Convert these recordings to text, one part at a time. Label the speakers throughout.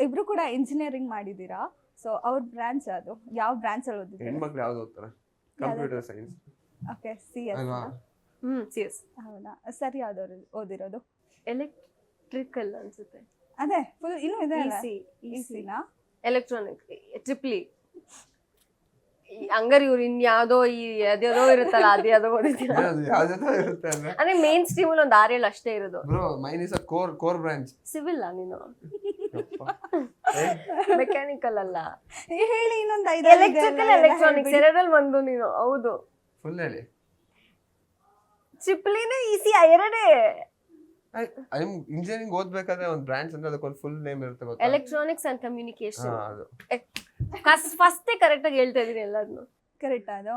Speaker 1: ಇಬ್ರು ಕೂಡ ಇಂಜಿನಿಯರಿಂಗ್ ಮಾಡಿದ್ದೀರಾ. ಸೊ ಅವ್ರ ಬ್ರಾಂಚ್ ಅದು ಯಾವ ಬ್ರಾಂಚ್ ಅಲ್ಲಿ ಓದಿದ್ದೀರಾ?
Speaker 2: ಹೆಣ್ಮಕ್ಳು ಯಾವ್ದು ಓದ್ತಾರೆ? Computer science.
Speaker 1: ಓಕೆ, CS
Speaker 2: ಅಲ್ವಾ?
Speaker 3: CS.
Speaker 1: ಹೌದಾ? ಸರಿ, ಯಾವ್ದವ್ರು ಓದಿರೋದು?
Speaker 3: ಎಲೆಕ್ಟ್ರಿಕಲ್ ಅನ್ಸುತ್ತೆ.
Speaker 1: ಅದೇ ಫುಲ್ ಇನ್ನೂ ಇದೆ ಅಲ್ಲ?
Speaker 3: EC
Speaker 1: EC ನಾ?
Speaker 3: ಎಲೆಕ್ಟ್ರಾನಿಕ್ ಟ್ರಿಪ್ಲಿ ಹಂಗಾರೆ ಇವ್ರು ಇನ್ಯಾವುದೋ ಅದ್ಯಾವುದೋ ಇರುತ್ತಲ್ಲ ಅದ್ಯಾವುದೋ ಓದಿದ್ದೀರ
Speaker 2: ಯಾವ್ದಾದ್ರು ಇರುತ್ತೆ ಅಂದ್ರೆ
Speaker 3: ಅಂದ್ರೆ ಮೇನ್ ಸ್ಟ್ರೀಮ್ ಅಲ್ಲಿ ಒಂದು 6-7 ಅಷ್ಟೇ ಇರೋದು.
Speaker 2: Bro main is a core branch.
Speaker 3: Civil ನೀನು ಮೆಕ್ಯಾನಿಕಲ್ ಅಲ್ಲ,
Speaker 1: ಹೇಳಿ ಇನ್ನೊಂದು 5
Speaker 3: ಎಲೆಕ್ಟ್ರಿಕಲ್ ಎಲೆಕ್ಟ್ರಾನಿಕ್ಸ್ ಎರಡರಲ್ಲಿ ಒಂದು ನೀನು. ಹೌದು,
Speaker 2: ಫುಲ್ ಹೇಳಿ.
Speaker 3: ಟ್ರಿಪ್ಲಿನೇ ಈಸಿ ಎರಡೇ.
Speaker 2: ಇಂಜಿನಿಯರಿಂಗ್ ಓದ್ಬೇಕಾದ್ರೆ ಒಂದು ಬ್ರಾಂಚ್ ಅಂದ್ರೆ ಅದಕ್ಕೊಂದು ಫುಲ್ ನೇಮ್ ಇರುತ್ತೆ ಗೊತ್ತಾ?
Speaker 3: Electronics and communication.
Speaker 2: ಅದು
Speaker 3: ಫಸ್ಟ್ ಕರೆಕ್ಟ್ ಆಗಿ ಹೇಳ್ತಾ ಇದೀನಿ ಎಲ್ಲಾದ್ನು.
Speaker 1: ಕರೆಕ್ಟ್ ಅದು.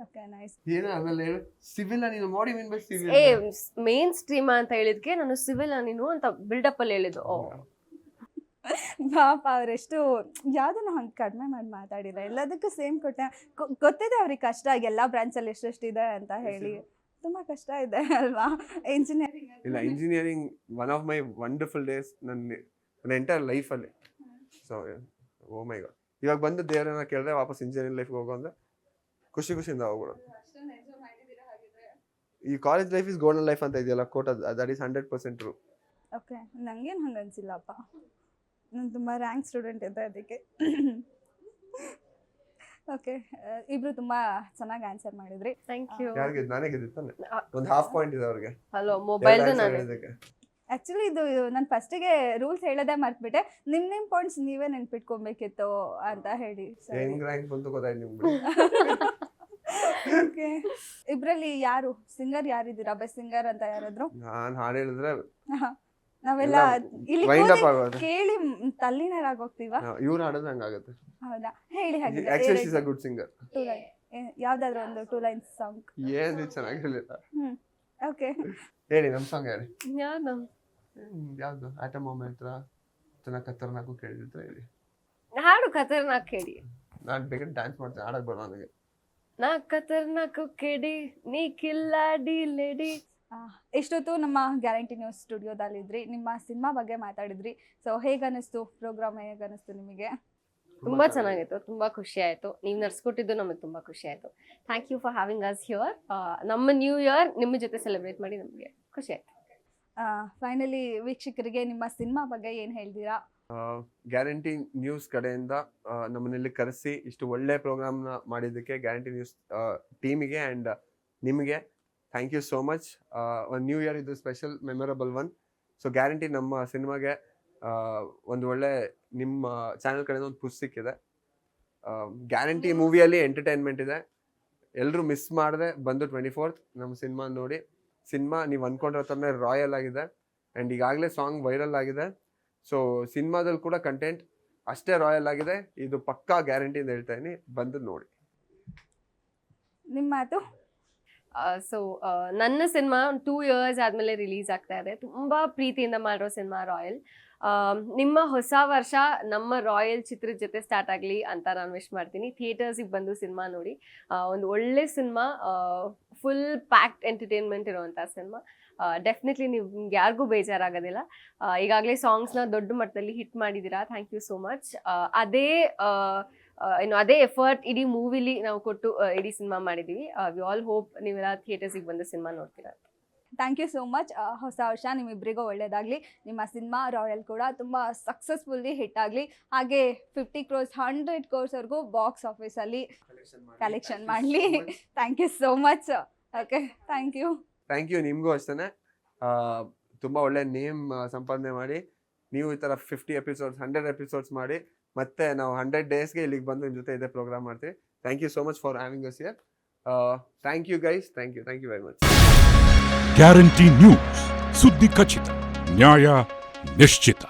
Speaker 1: Okay, nice.
Speaker 2: ಏನು ಆಮೇಲೆ ಹೇಳು ಸಿವಿಲ್ ನೀನು ಮಾಡಿ mean by civil.
Speaker 3: Main stream ಅಂತ ಹೇಳಿದ್ಕೆ ನಾನು ಸಿವಿಲ್ ನೀನು ಅಂತ ಬಿಲ್ಡಪ್ ಅಲ್ಲಿ ಹೇಳಿದ್ದು.
Speaker 1: ಪಾಪ ಅವರೆಷ್ಟು ಯಾವ್ದನ್ನು ಹಂಗೆ ಕಡಿಮೆ ಮಾಡಿ ಮಾತಾಡಿಲ್ಲ, ಎಲ್ಲದಕ್ಕೂ ಸೇಮ್ ಕೊಟ್ಟೆ. ಗೊತ್ತಿದೆ ಅವ್ರಿಗೆ ಕಷ್ಟ, ಎಲ್ಲ ಬ್ರಾಂಚಲ್ಲಿ ಎಷ್ಟೆಷ್ಟಿದೆ ಅಂತ ಹೇಳಿ. ತುಂಬಾ ಕಷ್ಟ ಇದೆ ಅಲ್ವಾ ಇಂಜಿನಿಯರಿಂಗ್?
Speaker 2: ಇಲ್ಲ, engineering one of my wonderful days ನನ್ನ ಎಂಟೈರ್ ಲೈಫಲ್ಲಿ. ಸೊ ಓ ಮೈ ಗಾಡ್, ಇವಾಗ ಬಂದು ದೇವರನ್ನ ಕೇಳಿದ್ರೆ ವಾಪಸ್ ಇಂಜಿನಿಯರಿಂಗ್ ಲೈಫ್ಗೆ ಹೋಗೋ ಅಂದ್ರೆ ಖುಷಿಯಿಂದ ಹೋಗ್ಬಿಡೋದು. ಈ college life is golden life ಅಂತ ಇದೆಯಲ್ಲ quote, that is 100% true.
Speaker 1: Okay, ನಂಗೇನು ಹಂಗೆ ಅನ್ಸಿಲ್ಲಪ್ಪ, ನಾನು ತುಂಬ ರ್ಯಾಂಕ್ ಸ್ಟೂಡೆಂಟ್ ಇದ್ದೆ ಅದಕ್ಕೆ. ಓಕೆ, ಇಬ್ರು ತುಂಬಾ ಚೆನ್ನಾಗಿ ಆನ್ಸರ್ ಮಾಡಿದ್ರಿ.
Speaker 3: Thank you.
Speaker 2: ಯಾರಿಗೆ? ನಾನೇ ಗೆದ್ದಿತ್ತಾನೆ, ಒಂದು ಹಾಫ್ ಪಾಯಿಂಟ್ ಇದೆ ಅವ್ರಿಗೆ.
Speaker 3: ಹಲೋ, ಮೊಬೈಲ್ ನಾನು
Speaker 1: ಆ್ಯಕ್ಚುಲಿ ಇದು ನಾನು ಫಸ್ಟಿಗೆ ರೂಲ್ಸ್ ಹೇಳೋದೇ ಮರ್ತ್ಬಿಟ್ಟೆ. ನಿಮ್ಮ ಪಾಯಿಂಟ್ಸ್ ನೀವೇ ನೆನ್ಪಿಟ್ಕೊಬೇಕಿತ್ತು ಅಂತ ಹೇಳಿ.
Speaker 2: ಹೆಂಗ್ ರ್ಯಾಂಕ್ ಬಂತು ಗೊತ್ತಾಯ್ತು ನಿಮ್ಗೆ.
Speaker 1: ಓಕೆ, ಇಬ್ರಲ್ಲಿ ಯಾರು ಸಿಂಗರ್ ಯಾರಿದ್ದೀರಾ? ಬೆಸ್ಟ್ ಸಿಂಗರ್ ಅಂತ ಯಾರಾದ್ರು?
Speaker 2: ನಾನು ಹಾಡು ಹೇಳಿದ್ರೆ
Speaker 1: ನಾವೆಲ್ಲ ಇಲ್ಲಿ ಕೇಳಿ ತಲ್ಲಿನರಾಗೋಗ್ತೀವ.
Speaker 2: ಇವ್ರು ಹಾಡಿದ್ರೆ ಹಂಗಾಗುತ್ತೆ.
Speaker 1: ಹೌದಾ? ಹೇಳಿ ಹಾಗೆ.
Speaker 2: Actually she is a good singer.
Speaker 1: ಯಾವ್ದಾದ್ರು ಒಂದು 2 ಲೈನ್ಸ್ ಸಾಂಗ್.
Speaker 2: ಏನು ಚೆನ್ನಾಗಿ ಹೇಳಿಲ್ಲ.
Speaker 1: ಓಕೆ,
Speaker 2: ಹೇಳಿ, ನಮ್ಮ ಸಾಂಗ್ ಹೇಳಿ.
Speaker 3: ಯಾವ್ದು?
Speaker 2: ಆಟಮ್ ಮೊಮೆಂಟ್ ಚೆನ್ನಾಗಿ ಖತರ್ನಾಕು ಕೇಳಿದ್ರೆ ಹೇಳಿ.
Speaker 3: ಹಾಡು ಖತರ್ನಾಕ್ ಹೇಳಿ.
Speaker 2: ನಾನು ಬೇಕಾದ್ರೆ ಡ್ಯಾನ್ಸ್ ಮಾಡ್ತೀನಿ, ಆಡಕ್ ಬರೋಣ ನನಗೆ.
Speaker 3: ನಾ ಖತರ್ನಾಕು ಕೇಳಿ ನೀ ಕಿಲ್ಲಾಡಿ ಲೇಡಿ.
Speaker 1: ಇಷ್ಟೊತ್ತು ನಮ್ಮ ಗ್ಯಾರಂಟಿ ನ್ಯೂಸ್ ಸ್ಟುಡಿಯೋದಲ್ಲಿದ್ರಿ, ನಿಮ್ಮ ಸಿನಿಮಾ ಬಗ್ಗೆ ಮಾತಾಡಿದ್ರಿ. So ಹೇಗನ್ನಿಸ್ತು program? ಹೇಗನ್ನಿಸ್ತು ನಿಮಗೆ?
Speaker 3: ತುಂಬಾ ಚೆನ್ನಾಗಿತ್ತು, ತುಂಬಾ ಖುಷಿ ಆಯ್ತು. ನೀವು ನಡ್ಸ್ಕೊಟ್ಟಿದ್ದು ನಮಗೆ ತುಂಬಾ ಖುಷಿ ಆಯ್ತು. Thank you for having us here. ನಮ್ಮ ನ್ಯೂ ಇಯರ್ ನಿಮ್ಮ ಜೊತೆ ಸೆಲೆಬ್ರೇಟ್ ಮಾಡಿ ನಮಗೆ ಖುಷಿ ಆಯ್ತು.
Speaker 1: ಫೈನಲಿ ವೀಕ್ಷಕರಿಗೆ ನಿಮ್ಮ ಸಿನಿಮಾ ಬಗ್ಗೆ ಏನು ಹೇಳ್ತೀರಾ?
Speaker 2: ಗ್ಯಾರಂಟಿ ನ್ಯೂಸ್ ಕಡೆಯಿಂದ ನಮ್ಮನ್ನೆಲ್ಲಿ ಕರೆಸಿ ಇಷ್ಟು ಒಳ್ಳೆ ಪ್ರೋಗ್ರಾಮ್ನ ಮಾಡಿದ್ದಕ್ಕೆ ಗ್ಯಾರಂಟಿ ನ್ಯೂಸ್ ಟೀಮಿಗೆ ಆ್ಯಂಡ್ ನಿಮಗೆ ಥ್ಯಾಂಕ್ ಯು ಸೋ ಮಚ್. ಒಂದು ನ್ಯೂ ಇಯರ್ ಇದು special memorable one. So guarantee ನಮ್ಮ ಸಿನಿಮಾಗೆ ಒಂದು ಒಳ್ಳೆ ನಿಮ್ಮ ಚಾನಲ್ ಕಡೆಯಿಂದ ಒಂದು ಪುಷ್ ಸಿಕ್ಕಿದೆ. ಗ್ಯಾರಂಟಿ ಮೂವಿಯಲ್ಲಿ ಎಂಟರ್ಟೈನ್ಮೆಂಟ್ ಇದೆ. ಎಲ್ಲರೂ ಮಿಸ್ ಮಾಡದೆ ಬಂದು 24th ನಮ್ಮ ಸಿನಿಮಾ ನೋಡಿ. ಸಿನಿಮಾ ನೀವು ಅಂದ್ಕೊಂಡಿರೋ ಥರನೇ ರಾಯಲ್ ಆಗಿದೆ ಆ್ಯಂಡ್ ಈಗಾಗಲೇ ಸಾಂಗ್ ವೈರಲ್ ಆಗಿದೆ. ಸೊ ಸಿನಿಮಾದಲ್ಲಿ ಕೂಡ ಕಂಟೆಂಟ್ ಅಷ್ಟೇ ರಾಯಲ್ ಆಗಿದೆ. ಇದು ಪಕ್ಕಾ ಗ್ಯಾರಂಟಿ ಅಂತ ಹೇಳ್ತಾ ಇದೀನಿ, ಬಂದು ನೋಡಿ.
Speaker 1: ನಿಮ್ಮ ಮಾತು?
Speaker 3: ಸೊ ನನ್ನ ಸಿನಿಮಾ 2 years ಆದಮೇಲೆ ರಿಲೀಸ್ ಆಗ್ತಾ ಇದೆ. ತುಂಬ ಪ್ರೀತಿಯಿಂದ ಮಾಡಿರೋ ಸಿನಿಮಾ ರಾಯಲ್. ನಿಮ್ಮ ಹೊಸ ವರ್ಷ ನಮ್ಮ ರಾಯಲ್ ಚಿತ್ರದ ಜೊತೆ ಸ್ಟಾರ್ಟ್ ಆಗಲಿ ಅಂತ ನಾನು ವಿಶ್ ಮಾಡ್ತೀನಿ. ಥಿಯೇಟರ್ಸಿಗೆ ಬಂದು ಸಿನಿಮಾ ನೋಡಿ. ಒಂದು ಒಳ್ಳೆ ಸಿನಿಮಾ, ಫುಲ್ ಪ್ಯಾಕ್ಡ್ ಎಂಟರ್ಟೈನ್ಮೆಂಟ್ ಇರುವಂಥ ಸಿನಿಮಾ. ಡೆಫಿನೆಟ್ಲಿ ನೀವು ಯಾರಿಗೂ ಬೇಜಾರಾಗೋದಿಲ್ಲ. ಈಗಾಗಲೇ ಸಾಂಗ್ಸ್ನ ದೊಡ್ಡ ಮಟ್ಟದಲ್ಲಿ ಹಿಟ್ ಮಾಡಿದ್ದೀರಾ. Thank you so much. ಅದೇ ಎಫರ್ಟ್ ಇಡೀ ಮೂವಿಲಿ ನಾವು ಕೊಟ್ಟು ಇಡೀ ಸಿನಿಮಾ ಮಾಡಿದ್ದೀವಿ. ವಿ ಆಲ್ ಹೋಪ್ ನೀವೆಲ್ಲ ಥಿಯೇಟರ್ಸಿಗೆ ಬಂದು ಸಿನಿಮಾ ನೋಡ್ತೀರಾ.
Speaker 1: Thank you so much. ಹೊಸ ವರ್ಷ ನಿಮ್ಮಿಬ್ಬರಿಗೂ ಒಳ್ಳೆಯದಾಗಲಿ. ನಿಮ್ಮ ಸಿನಿಮಾ ರಾಯಲ್ ಕೂಡ ತುಂಬ ಸಕ್ಸಸ್ಫುಲ್ಲಿ ಹಿಟ್ ಆಗಲಿ. ಹಾಗೆ 50 crores 100 crores ಬಾಕ್ಸ್ ಆಫೀಸಲ್ಲಿ ಕಲೆಕ್ಷನ್ ಮಾಡಲಿ. Thank you so much. Okay, thank you.
Speaker 2: Thank you. ನಿಮಗೂ ಅಷ್ಟೇ ತುಂಬ ಒಳ್ಳೆ ನೇಮ್ ಸಂಪಾದನೆ ಮಾಡಿ ನೀವು ಈ ಥರ 50 episodes 100 episodes ಮಾಡಿ ಮತ್ತೆ ನಾವು 100 daysಗೆ ಇಲ್ಲಿಗೆ ಬಂದು ನಿಮ್ಮ ಜೊತೆ ಇದೇ ಪ್ರೋಗ್ರಾಮ್ ಮಾಡ್ತೀವಿ. Thank you so much for having us here. Thank you guys. Thank you very much.
Speaker 4: Guarantee news, ಸುದ್ದಿ ಖಚಿತ, ನ್ಯಾಯ ನಿಶ್ಚಿತ.